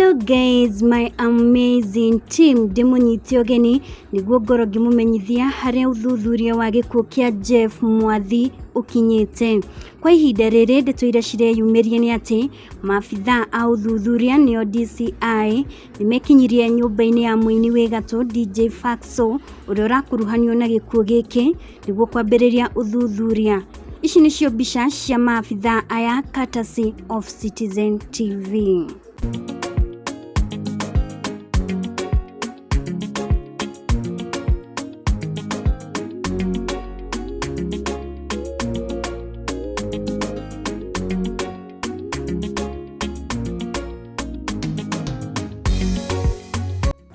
Hello guys, my amazing team. Ndimunyitio geni niguo ngoro ngimumenyithia haria uthuthuria wa gikuo kia JEFF MWATHI ukinyite. Kwa ihinda riri ndeto iria cireyumirie ni ati maabitha a uthuthuria nio DCI nimekinyirie nyumba-ini ya muini wi gatũ DJ Fatso uria urakuruhanio na gikuo giki niguo kwambiriria uthuthuria. Ici nicio mbica cia maabitha aya courtesy of Citizen TV.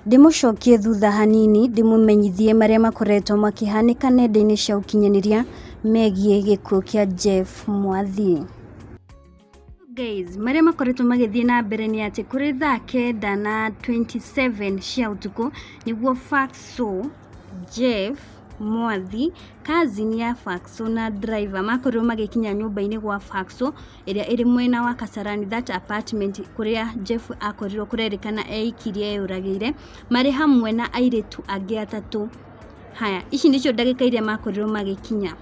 Ndimucokie thutha hanini ndimumenyithie maria makoretwo makihanika nenda-ini cia ukinyaniria megie gikuo kia JEFF MWATHI. Guys, maria makoretwo magithie na mbere ni ati kuri thaa 9:27 cia utuku niguo Fatso JEFF MWATHI kazini ya Fatso na driver makorwo magikinya nyumba-ini gwa Fatso iria iri mwena wa Kasarani, that apartment kuria Jeff akorirwo kurerikana eikirie uragire mari hamwe na airetu angi atatu. Haya, ici ndicio ndagika iria makorirwo magikinya.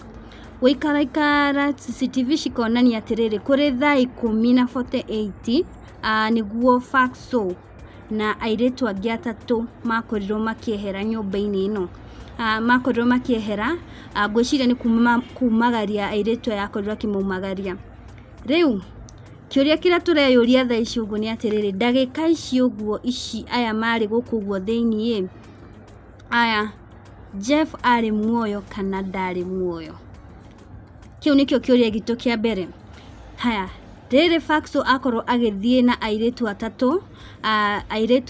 Waikaraikara CCTV cikonania atiriri kuri thaa 10:48 niguo Fatso na airetu angi atatu makorirwo makiehera nyumba-ini ino. Makorirwo makiehera ngwiciria ni kumagaria airetu yakorirwo kimumagaria. Riu kiuria kira tureyuria thaa ici uguo ni atiriri ndagika ici uguo ici aya mari guku uguo thiini aya Jeff ari muoyo kana ndari muoyo? Kiu nikio kiuria gitu kia mbere. Haya, riri Fatso akorwo agithie na airetu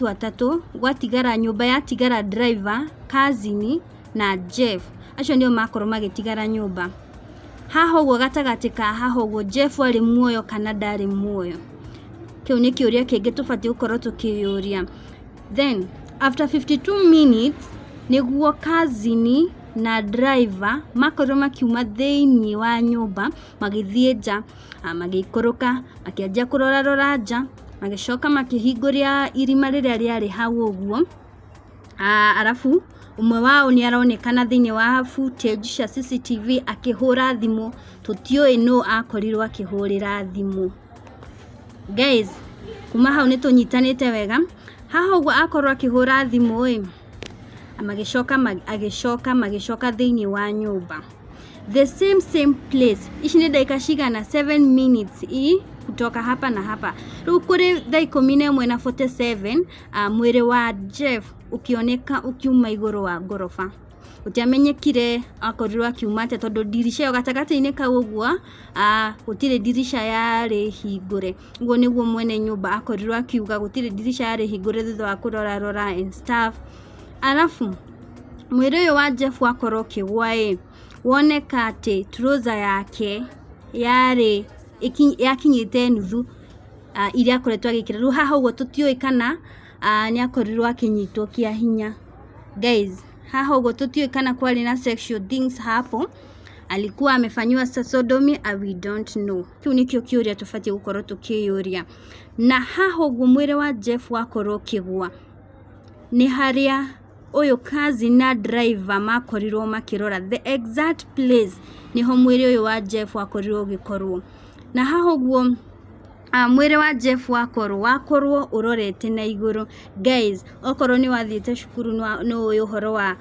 atatu gwatigara nyumba ya tigara driver kazini na Jeff acio nio makorwo magitigara nyumba. Haha uguo gatagati ka haha uguo Jeff ari muoyo kana ndari muoyo? Kiu ni kiuria kingi tubati gukorwo tukiyuria. Then after 52 minutes niguo kazini na driver makorwo makiuma thiini wa nyumba magithie nja, magikoroka makianjia kurora nja, magicoka makihinguria irima riria riari hau uguo. Arafu umwe wao ni aronekana thiini wa footage cia CCTV akihura thimu, tutioi no akorirwo akihurira thimu. Guys, kuma hau nitunyitanite wega. Haha uguo akorwo akihura thimu magicoka thiini wa nyumba, the same place. Ici ni dakika cigana 7 minutes kutoka hapa na hapa. Riu kuri thaa 11:47 mwiri wa Jeff ukioneka ukiuma iguru wa gorofa. Utiamenyekire akorirwo akiumate tondu dirisha yo gatagati-ini ka uguo gutire dirisha yari hingure. Uguo niguo mwene nyumba akorirwo akiuga gutire dirisha yari hingure thutha wa kurora and stuff. Arafu mwiri uyu wa Jeff akorwo kigwa woneka ati trouser yake yari yakinyite nuthu iria akoretwo agikira. Riu haha uguo tutioi kana ni akorirwo akinyitwo kia hinya. Guys, haha uguo tutioi kana kwari na sexual things hapo, alikuwa amefanywa sodomy, we don't know. Kiu nikio kiuria tufati gukorwo tukiyuria. Na haha uguo mwiri wa Jeff akorwo kigwa ni haria uyu kazi na driver makorirwo makirora, the exact place niho mwiri uyu wa Jeff akorirwo gikorwo. Na haha uguo mwiri wa Jeff wakorwo urorete na iguru. Guys, okorwo ni wathiete cukuru no uyu horo wa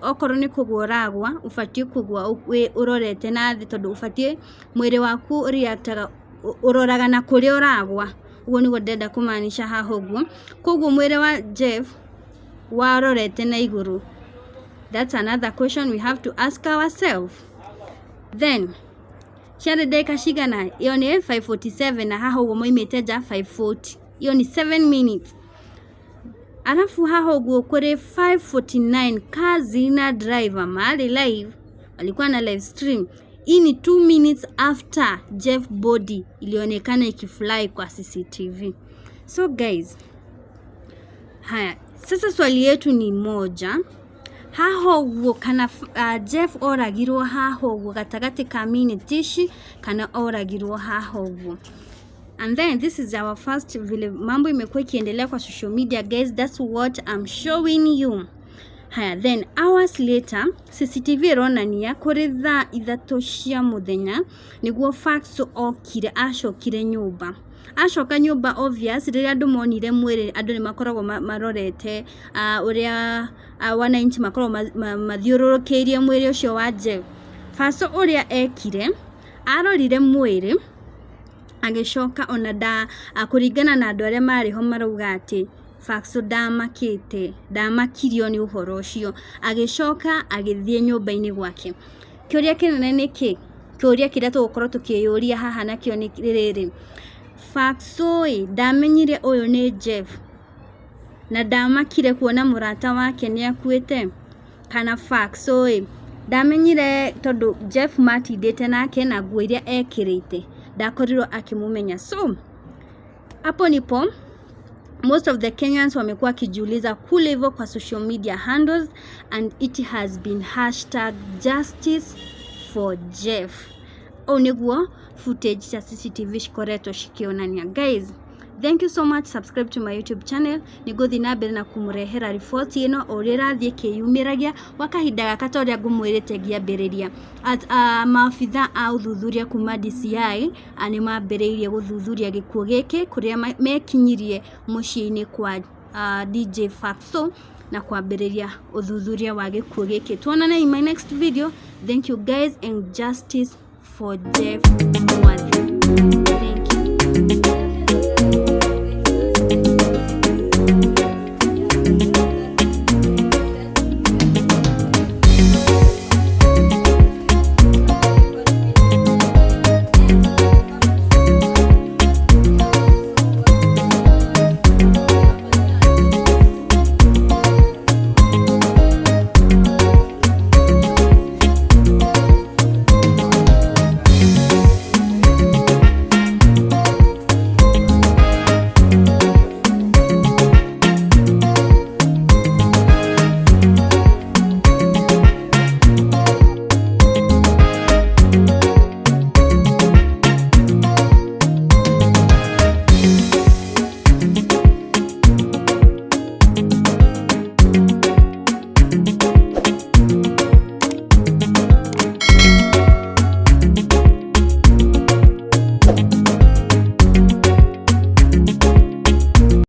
okorwo ni kugwa uragwa ufatie kugwa urorete na thi, tondu ufatie mwiri waku reactaga uroraga na kuri uragwa. Uguo niguo ndenda kumaanisha haha uguo. Koguo mwiri wa Jeff warorete na iguru. That's another question we have to ask ourselves. Then share dakika cigana? Iyo ni 5:47 na haha uguo moimite nja 5:40. Iyo ni 7 minutes. Alafu haha uguo kuri 5:49 kazi na driver mali live, alikuwa na live stream. Hii ni 2 minutes after Jeff body ilionekana ikifly kwa CCTV. So guys, haya sasa swali yetu ni moja. Haha uguo kana Jeff oragirwo haha uguo gatagati ka minute ici kana oragirwo haha uguo? And then this is our first vile mambo imekuwa ikiendelea kwa social media guys, that's what I'm showing you. Haya, then hours later CCTV ironania kuri thaa 3 cia muthenya niguo Fatso okire acokire nyumba. Acoka nyumba obvious riria andu monire mwiri andu ni makoragwo marorete uria wananchi makoragwo mathiururukirie mwiri ucio wa Jeff. Fatso uria ekire arorire mwiri agicoka ona kuringana na andu aria mariho marauga ati Fatso ndamakirio ni uhoro ucio, agicoka agithie nyumba-ini gwake. Kiuria kinene niki kiuria kiria tugukorwo tukiyuria haha nakio ni riri, Fatso ndamenyire uyu ni Jeff na ndamakire kuona murata wake ni akuite, kana Fatso ndamenyire tondu Jeff matindite nake na nguo iria ekirite ndakorirwo akimumenya. So hapo nipo most of the Kenyans wamekuwa kijiuliza kule hivyo kwa social media handles, and it has been #justice for Jeff. Oniguo footage cha CCTV shikoreto shikionania. Guys, thank you so much. Subscribe to my YouTube channel. Nigothi na mbere na kumurehera report ino orira thie kiyumiragia wakahinda gakata uria ngumwirite giambiriria maafitha a uthuthuria kuma DCI ani mambiriirie guthuthuria gikuo giki kuria mekinyirie muciini kwa DJ Fatso na kwambiriria uthuthuria wa gikuo giki. Tuonane in my next video. Thank you guys, and justice for JEFF MWATHI.